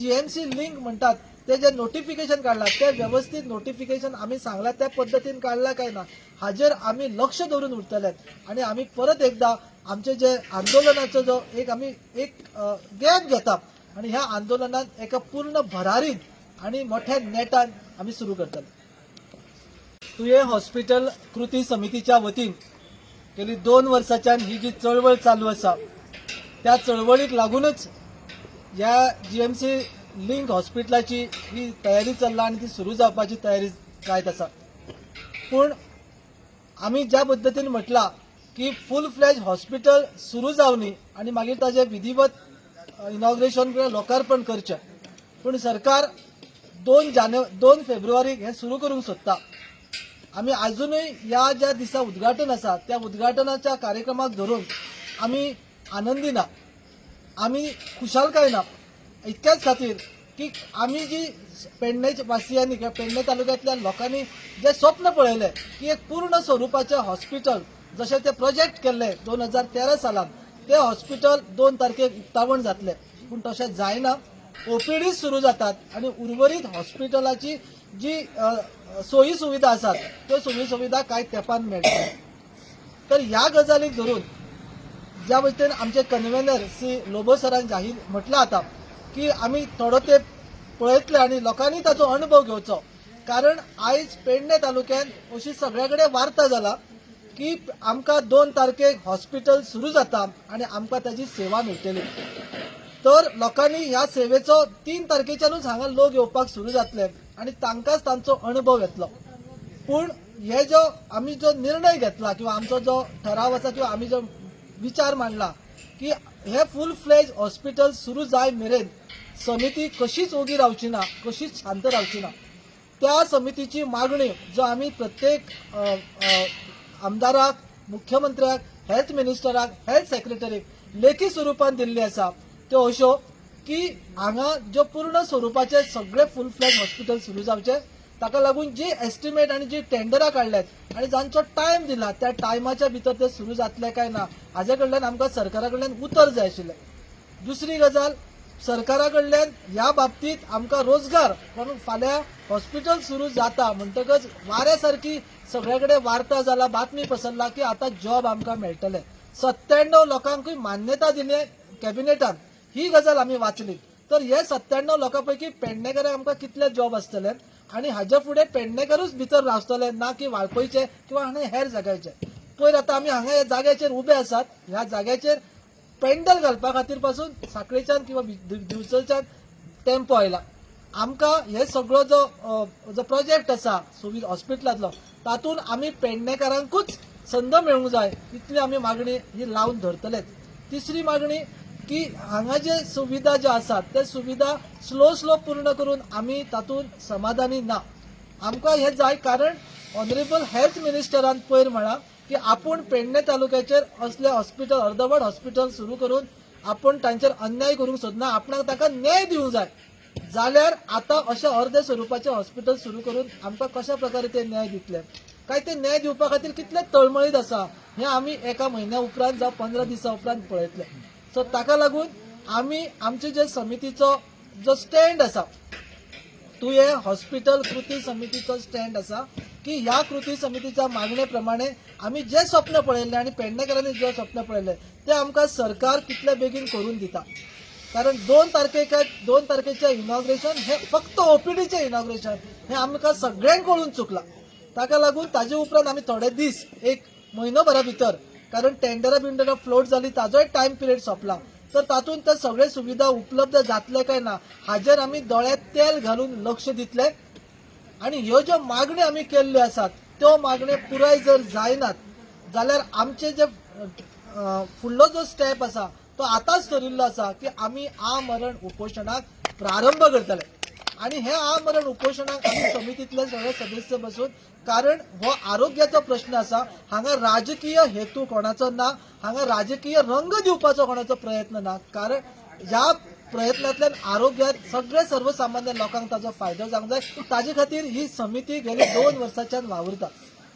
GMC link म्हणतात ते जे नोटिफिकेशन काढला ते व्यवस्थित नोटिफिकेशन आम्ही सांगला त्या पद्धतीन काढला काय ना हाजेर आम्ही लक्ष धरून उरतले आणि आम्ही परत एकदा आमचे जे आंदोलनाचा जो आम्ही गॅप घेता आणि ह्या आंदोलनात एका पूर्ण भरारीत आणि मोठ्या नेटान आम्ही सुरू करतले. तुये हॉस्पिटल कृती समितीच्या वतीन गेली 2 वर्सांच्यान ही जी चळवळ चालू असा त्या चळवळीक लागूनच या जीएमसी लिंक हॉस्पिटलाची ही तयारी चल्ला आणि ती सुरू जावपाची तयारी जायत आसा. पण आम्ही ज्या पद्धतीने म्हटला की फुल फ्लॅज हॉस्पिटल सुरू जावनी आणि मागीर ताजे विधिवत इनॉग्रेशन लोकार्पण करचे. पण सरकार 2 फेब्रुवारीक हे सुरू करूंक सोदता. आम्ही अजूनही या ज्या दिसा उद्घाटन आसा त्या उद्घाटनाच्या कार्यक्रमाक धरून आम्ही आनंदी ना, आम्ही खुशालकाय ना. इतक्याच खातीर की आम्ही जी पेडणे वासियांनी किंवा पेडणे तालुक्यातल्या लोकांनी जे स्वप्न पळयले की एक पूर्ण स्वरूपाचे हॉस्पिटल जसे ते प्रोजेक्ट केल्ले 2013 सालान ते हॉस्पिटल 2 तारखेक उक्तावण जातले. पूण तशें जायना. ओपीडी सुरू जातात आणि उर्वरित हॉस्पिटलाची जी सोयी सुविधा आसात त्यो सोयी सुविधा कांय तेंपान मेळटा. तर ह्या गजालीक धरून ज्या वतीन आमचे कन्व्हेनर श्री लोबो सरान जाहीर म्हटलं आता की आम्ही थोडो तेंप पळयतले आणि लोकांनी ताचो अनुभव घेवचो. कारण आयज पेडणे तालुक्यात अशी सगळ्याकडे वार्ता जाला की आमकां 2 तारखेक हॉस्पिटल सुरू जाता आणि आमकां ताची सेवा मेळटली. तर लोकांनी ह्या सेवेचो 3 तारखेच्यानूच हांगा लोक येवपाक सुरू जातले आणि तांकांच तांचो अनुभव येतलो. पूण हे जो आम्ही जो निर्णय घेतला किंवा आमचो जो ठराव आसा किंवा आम्ही जो विचार मांडला की हे फुल फ्लेज हॉस्पिटल सुरू जाय मेरेन समिती कशीच ओगी रावची ना, कशीच शांत रावची ना. त्या समितीची मागणी जो आम्ही प्रत्येक आमदाराक, मुख्यमंत्र्याक, हेल्थ मिनिस्टराक, हेल्थ सेक्रेटरीक लेखी स्वरूपान दिल्ली आसा त्यो अश्यो की हांगा जो पूर्ण स्वरूपाचे सगळे फुल फ्लॅग हॉस्पिटल सुरू जावचे. ताका लागून जी एस्टिमेट आणि जी टेंडरां काढल्यात आणि जांचो टायम दिला त्या टायमाच्या भितर ते सुरू जातले काय ना हाजे कडल्यान आमकां सरकारा कडल्यान उतर जाय आशिल्लें. दुसरी गजाल सरकारा कडल्यान ह्या बाबतीत आमकां रोजगार कारण फाल्यां हॉस्पिटल सुरू जाता म्हणटकच वाऱ्या सारकी सगळ्याकडे वार्ता जाला, बातमी पसरला की आता जॉब आमकां मेळटले. 97 लोकांकूय मान्यता दिली कॅबिनेटान ही गजाल आम्ही वाचली. तर हे 97 लोकां पैकी पेडणेकारांक आमकां कितले जॉब आसतले आणि हाजे फुडें पेडणेकारूच भितर रावतले ना की वाळपयचे किंवा आनी हेर जाग्याचे. पयर आता आमी हांगा ह्या जाग्याचेर उबे आसात. ह्या जाग्याचेर पेंडल घालपा खातीर पासून साखळेच्यान किंवा दिवचलच्यान टेम्पो आयला. आमकां हे सगळो जो प्रोजेक्ट आसा हॉस्पिटलांतलो तातूंत आमी पेडणेकारांकूच संद मेळूंक जाय इतली आमी मागणी ही लावन धरतलेच. तिसरी मागणी की हांगा जे सुविधा ज्यो आसात ते सुविधा स्लो पूर्ण करून आमी तातूंत समाधानी ना. आमकां हे जाय कारण ऑनरेबल हेल्थ मिनिस्टरान पयर म्हळां की आपूण पेडणे तालुक्याचेर असले हॉस्पिटल अर्दवट हॉस्पिटल सुरू करून आपूण तांचेर अन्याय करूंक सोदना. आपणाक ताका न्याय दिवंक जाय. जाल्यार आतां अशे अर्दे स्वरूपाचे हॉस्पिटल सुरू करून आमकां कशा प्रकारे ते न्याय दितले काय ते न्याय दिवपा खातीर कितले तळमळीत आसा हें आमी एका म्हयन्या उपरांत जावं 15 दिसां उपरांत पळयतले. सो ताका लागून आमी आमचे जे समितीचो जो स्टँड आसा तुये हॉस्पिटल कृती समितीचो स्टँड आसा की ह्या कृती समितीच्या मागणे प्रमाणे आमी जे स्वप्न पळयल्ले आणि पेडणेकारांनी जे स्वप्न पळयले ते आमकां सरकार कितले बेगीन करून दिता. कारण 2 तारखेचे इनॉग्रेशन हे फक्त ओपीडीचे इनॉग्रेशन हे आमकां सगळ्यांक कळून चुकला. ताका लागून ताजे उपरांत आमी थोडे दीस 1 म्हयनोभरा भितर कारण टेंडरां फ्लोट जाली ताजोय टायम पिरियड सोंपला. तर तातूंत ते सगळे सुविधा उपलब्ध जातले काय ना हाजेर आमी दोळ्यात तेल घालून लक्ष दितले आणि ह्यो ज्यो मागण्यो आमी केल्ल्यो आसात त्यो मागण्यो पुराय जर जायनात जाल्यार आमचे जे फुडलो जो स्टेप आसा तो आतांच ठरिल्लो आसा की आमी आमरण उपोशणाक प्रारंभ करतले. आणि हे आमरण उपोशणाक आमी समितीतले सगळे सदस्य बसून कारण हो आरोग्याचो प्रश्न आसा. हांगा राजकीय हेतू कोणाचो ना, हांगा राजकीय रंग दिवपाचो कोणाचो प्रयत्न ना. कारण ह्या प्रयत्नांतल्यान आरोग्यात सगळे सर्वसामान्य लोकांक ताजो फायदो जावंक जाय. ताजे खातीर ही समिती गेली 2 वर्सांच्यान वावुरता.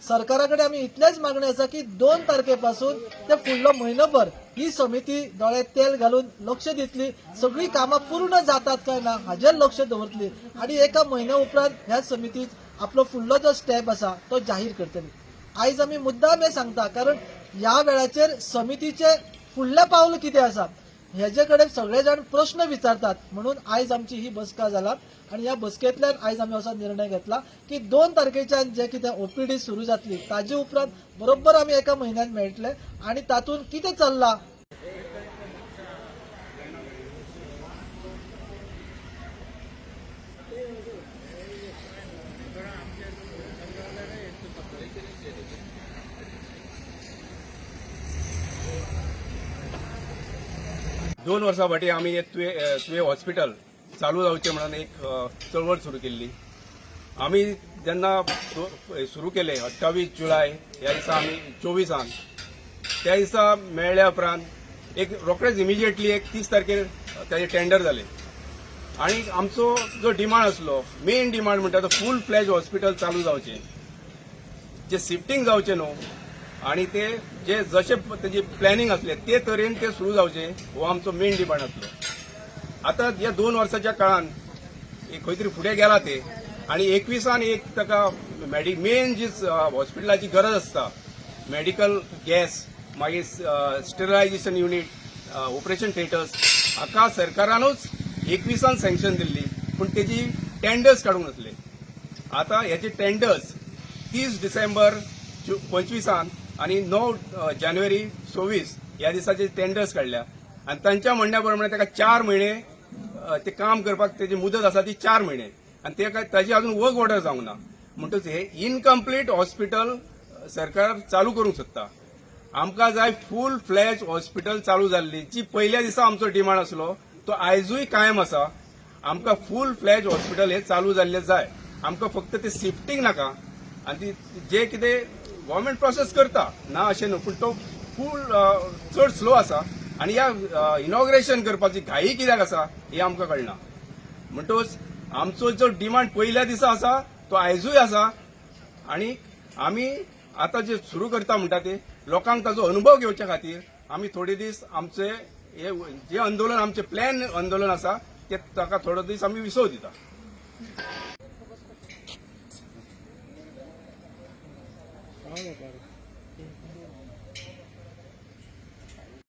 सरकाराकडे आम्ही इतलेच मागणी आसा की 2 तारखेपासून ते फुडलो म्हयनोभर ही समिती दोळ्यात तेल घालून लक्ष दितली, सगळी कामां पूर्ण जातात काय ना हाजेर लक्ष दवरतली आणि एका म्हयन्या उपरांत ह्या समितीत आपलो फुडलो जो स्टेप आसा तो जाहीर करतली. आयज आमी मुद्दाम हे सांगता कारण ह्या वेळाचेर समितीचे फुडले पावल कितें आसा हेजे कडेन सगळे जाण प्रश्न विचारतात. म्हणून आयज आमची ही बसका जाला आणि ह्या बसकेंतल्यान आयज आमी असो निर्णय घेतला की 2 तारखेच्यान जे कितें ओपीडी सुरू जातली ताजे उपरांत बरोबर आमी एका म्हयन्यान मेळटले आणि तातूंत कितें चल्लां 2 वर्सां फाटीं आमी एक तुवें हॉस्पिटल चालू जावचें म्हणून एक चळवळ सुरू केल्ली. आमी जेन्ना सुरू केले 28 जुलय ह्या दिसा आमी 24 त्या दिसा मेळ्ळ्या उपरांत एक रोखडेच इमिजिएटली एक 30 तारखेर ताजें टेंडर जालें आनी आमचो जो डिमांड आसलो मेन डिमांड म्हणटा तो फूल फ्लॅज हॉस्पिटल चालू जावचें, जे शिफ्टिंग जावचें न्हू आणि ते जे जसे तेजी प्लॅनिंग असले ते तरेन ते सुरू जावचे हो आमचो मेन डिमांड आसलो. आता या 2 वर्साच्या काळान खंय तरी फुडें गेला ते आणि 21 एक ताका मेन जी हॉस्पिटलाची गरज आसता मेडिकल गॅस मागीर स्टेरिलायझेशन युनिट ऑपरेशन थिएटर्स हाका सरकारानूच 21 सँक्शन दिल्ली पूण तेजी टेंडर्स काडूंक नासले. आता ह्याचे टेंडर्स 30 डिसेंबर 25 आणि 9 जानेवारी 26 ह्या दिसाचे टेंडर्स काढल्या आणि तांच्या म्हणण्या प्रमाणे ताका 4 महिने ते काम करपाक तेजी मुदत आसा ती 4 महिने आणि ते ताजी अजून वर्क ऑर्डर जावंक ना. म्हणटच हे इनकम्प्लीट हॉस्पिटल सरकार चालू करूंक सोदता. आमकां जाय फूल फ्लॅज हॉस्पिटल चालू जाल्ली जी पयल्या दिसा आमचो डिमांड आसलो तो आयजूय कायम आसा. आमकां फूल फ्लॅज हॉस्पिटल हे चालू जाल्ले जाय. आमकां फक्त ते शिफ्टिंग नाका आणि जे कितें गव्हर्नमेंट प्रोसेस करता ना अशें न्हू पूण तो फूल चड स्लो आसा आणि ह्या इनॉग्रेशन करपाची घाई कित्याक आसा हे आमकां कळना. म्हणटच आमचो जो डिमांड पयल्या दिसा आसा तो आयजूय आसा आणि आमी आतां जे सुरू करता म्हणटा ते लोकांक ताजो अनुभव घेवच्या खातीर आमी थोडे दीस आमचे हे जे आंदोलन आमचे प्लॅन आंदोलन आसा ते ताका थोडे दीस आमी विसव दिता. हाँ